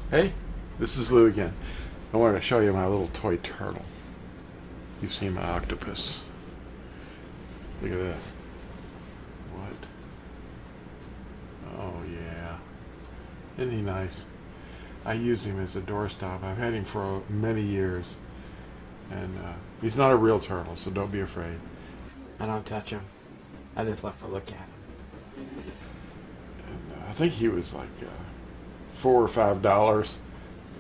Hey, this is Lew again. I wanted to show you my little toy turtle. You've seen my octopus. Look at this. What? Oh yeah. Isn't he nice? I use him as a doorstop. I've had him for many years. And he's not a real turtle, so don't be afraid. I don't touch him. I just love to look at him. And I think he was like $4 or $5.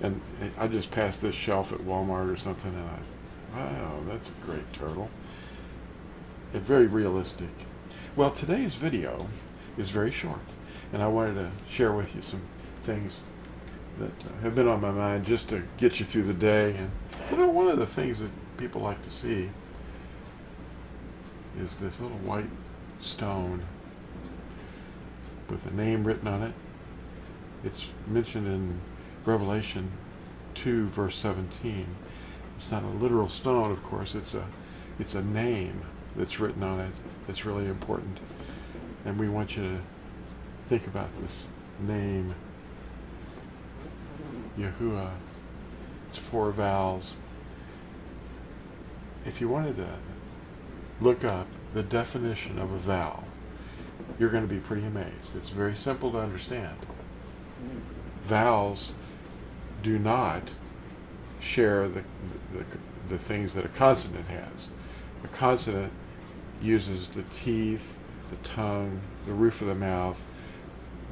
And I just passed this shelf at Walmart or something, and wow, that's a great turtle. And very realistic. Well, today's video is very short, and I wanted to share with you some things that have been on my mind just to get you through the day. And one of the things that people like to see is this little white stone with a name written on it. It's mentioned in Revelation 2 verse 17. It's not a literal stone, of course. It's a name that's written on it that's really important. And we want you to think about this name, Yahuwah. It's 4 vowels. If you wanted to look up the definition of a vowel, you're going to be pretty amazed. It's very simple to understand. Vowels do not share the things that a consonant has. A consonant uses the teeth, the tongue, the roof of the mouth,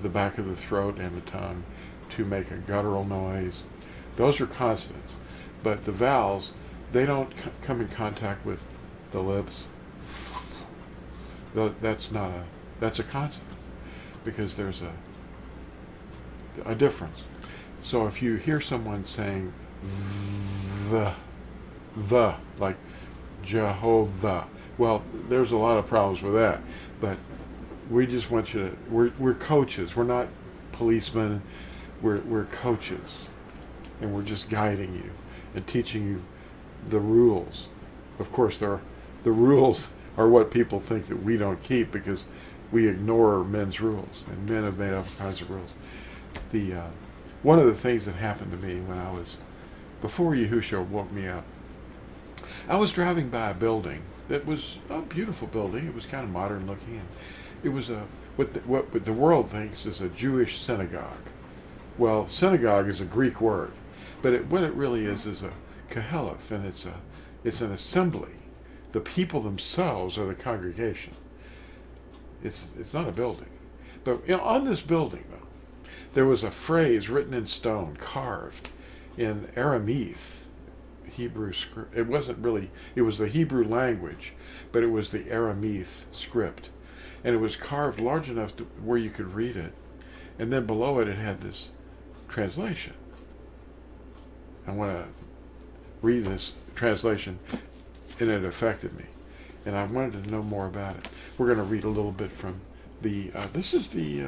the back of the throat, and the tongue to make a guttural noise. Those are consonants. But the vowels, they don't come in contact with the lips. That's a consonant, because there's a difference. So if you hear someone saying the, like Jehovah, well, there's a lot of problems with that. But we just want you to, we're coaches. We're not policemen. We're coaches. And we're just guiding you and teaching you the rules. Of course, the rules are what people think that we don't keep, because we ignore men's rules, and men have made up all kinds of rules. One of the things that happened to me when before Yahusha woke me up, I was driving by a building that was a beautiful building. It was kind of modern looking, and it was what the world thinks is a Jewish synagogue. Well, synagogue is a Greek word, but what it really is a kahelath, and it's an assembly. The people themselves are the congregation. It's not a building. But on this building, though, there was a phrase written in stone, carved in Aramaic, Hebrew script. It wasn't really, it was the Hebrew language, but it was the Aramaic script. And it was carved large enough where you could read it. And then below it, it had this translation. I want to read this translation, and it affected me. And I wanted to know more about it. We're going to read a little bit from this is the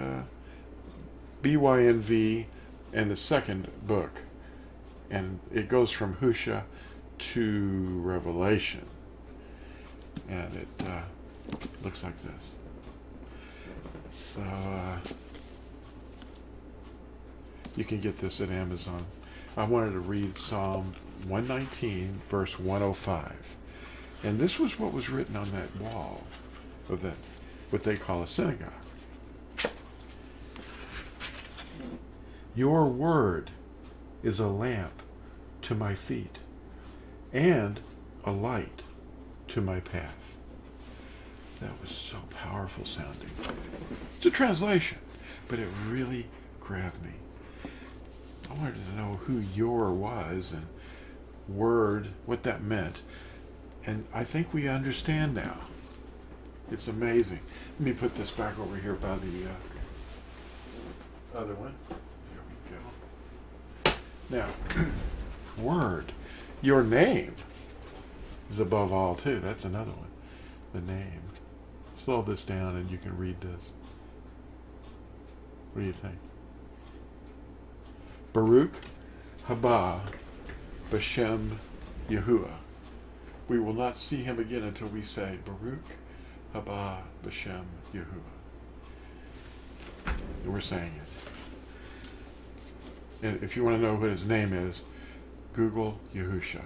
BYNV and the second book. And it goes from Yahusha to Revelation. And it looks like this. So you can get this at Amazon. I wanted to read Psalm 119, verse 105. And this was what was written on that wall of that, what they call a synagogue. Your word is a lamp to my feet and a light to my path. That was so powerful sounding. It's a translation, but it really grabbed me. I wanted to know who your was and word, what that meant. And I think we understand now. It's amazing. Let me put this back over here by the other one. There we go. Now, word. Your name is above all, too. That's another one. The name. Slow this down and you can read this. What do you think? Baruch haba b'shem Yahuwah. We will not see him again until we say Baruch haba b'shem Yahuwah. And we're saying it. And if you want to know what his name is, Google Yahusha.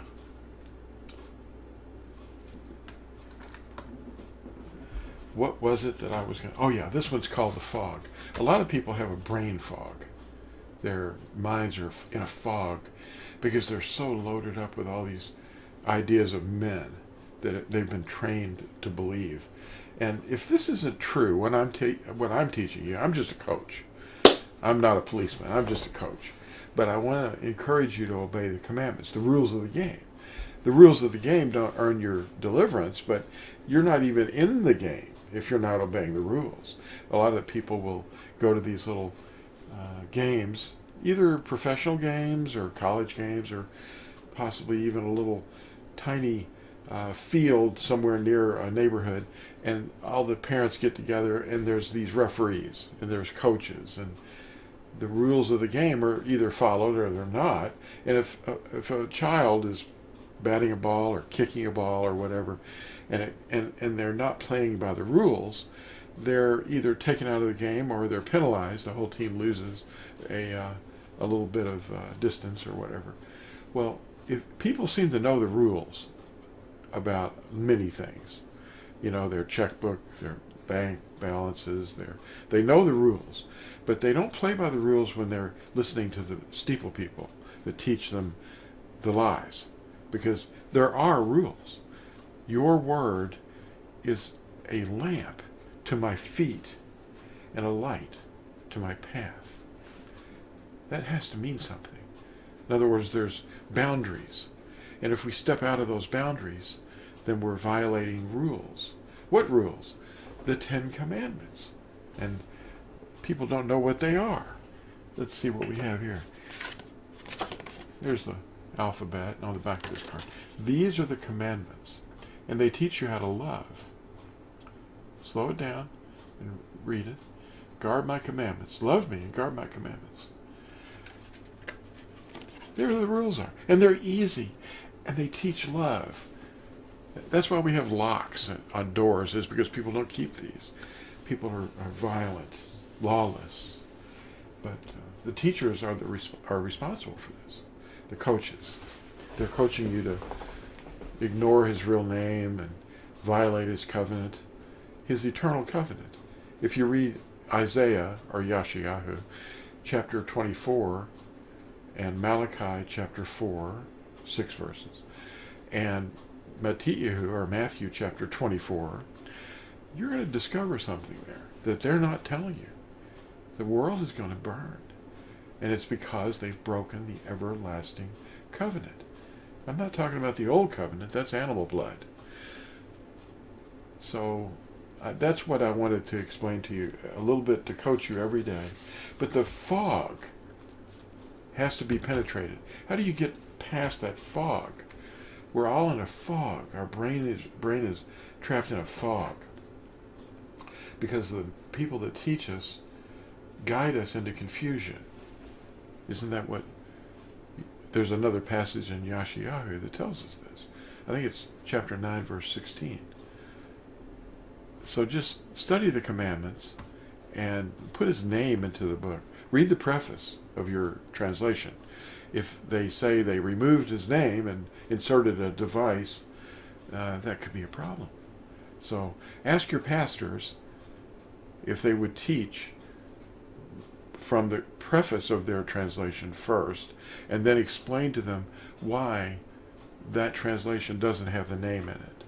What was it that I was going to... Oh yeah, this one's called the fog. A lot of people have a brain fog. Their minds are in a fog because they're so loaded up with all these ideas of men that they've been trained to believe. And if this isn't true, what I'm teaching you, I'm just a coach. I'm not a policeman. I'm just a coach. But I want to encourage you to obey the commandments, the rules of the game. The rules of the game don't earn your deliverance, but you're not even in the game if you're not obeying the rules. A lot of people will go to these little games, either professional games or college games or possibly even a little tiny field somewhere near a neighborhood, and all the parents get together and there's these referees and there's coaches, and the rules of the game are either followed or they're not. And if a child is batting a ball or kicking a ball or whatever, and they're not playing by the rules, they're either taken out of the game or they're penalized. The whole team loses a little bit of distance or whatever. Well, if people seem to know the rules about many things, their checkbook, their bank balances, they know the rules, but they don't play by the rules when they're listening to the steeple people that teach them the lies, because there are rules. Your word is a lamp to my feet and a light to my path. That has to mean something. In other words, there's boundaries. And if we step out of those boundaries, then we're violating rules. What rules? The 10 Commandments. And people don't know what they are. Let's see what we have here. There's the alphabet on the back of this card. These are the commandments. And they teach you how to love. Slow it down and read it. Guard my commandments. Love me and guard my commandments. There the rules are. And they're easy. And they teach love. That's why we have locks on doors, is because people don't keep these. People are violent, lawless. But the teachers are responsible for this. The coaches. They're coaching you to ignore his real name and violate his covenant, his eternal covenant. If you read Isaiah, or Yashayahu, chapter 24, and Malachi chapter 4, 6 verses, and Matthew chapter 24, you're going to discover something there that they're not telling you. The world is going to burn. And it's because they've broken the everlasting covenant. I'm not talking about the old covenant. That's animal blood. So that's what I wanted to explain to you a little bit, to coach you every day. But the fog has to be penetrated. How do you get past that fog? We're all in a fog. Our brain is trapped in a fog because the people that teach us guide us into confusion. Isn't that what... There's another passage in Yashayahu that tells us this. I think it's chapter 9, verse 16. So just study the commandments and put his name into the book. Read the preface of your translation. If they say they removed his name and inserted a device, that could be a problem. So ask your pastors if they would teach from the preface of their translation first, and then explain to them why that translation doesn't have the name in it.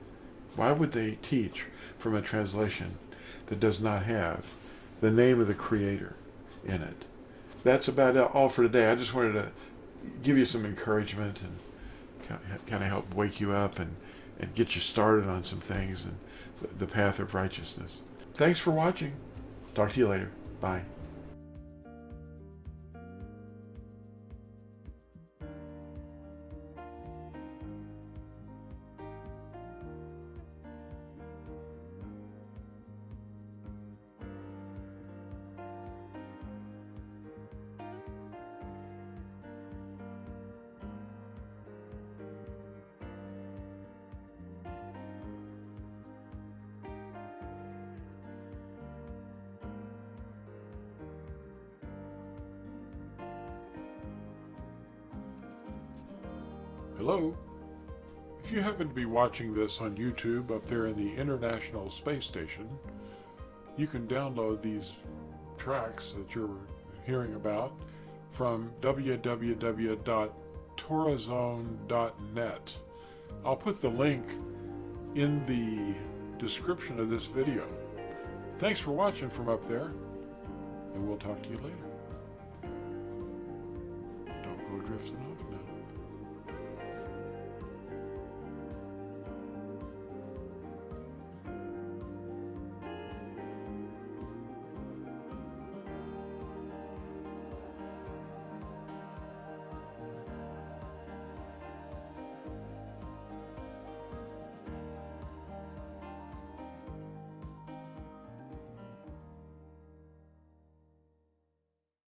Why would they teach from a translation that does not have the name of the Creator in it? That's about all for today. I just wanted to give you some encouragement and kind of help wake you up and get you started on some things and the path of righteousness. Thanks for watching. Talk to you later. Bye. Hello? If you happen to be watching this on YouTube up there in the International Space Station, you can download these tracks that you're hearing about from www.torazone.net. I'll put the link in the description of this video. Thanks for watching from up there, and we'll talk to you later. Don't go drifting off now.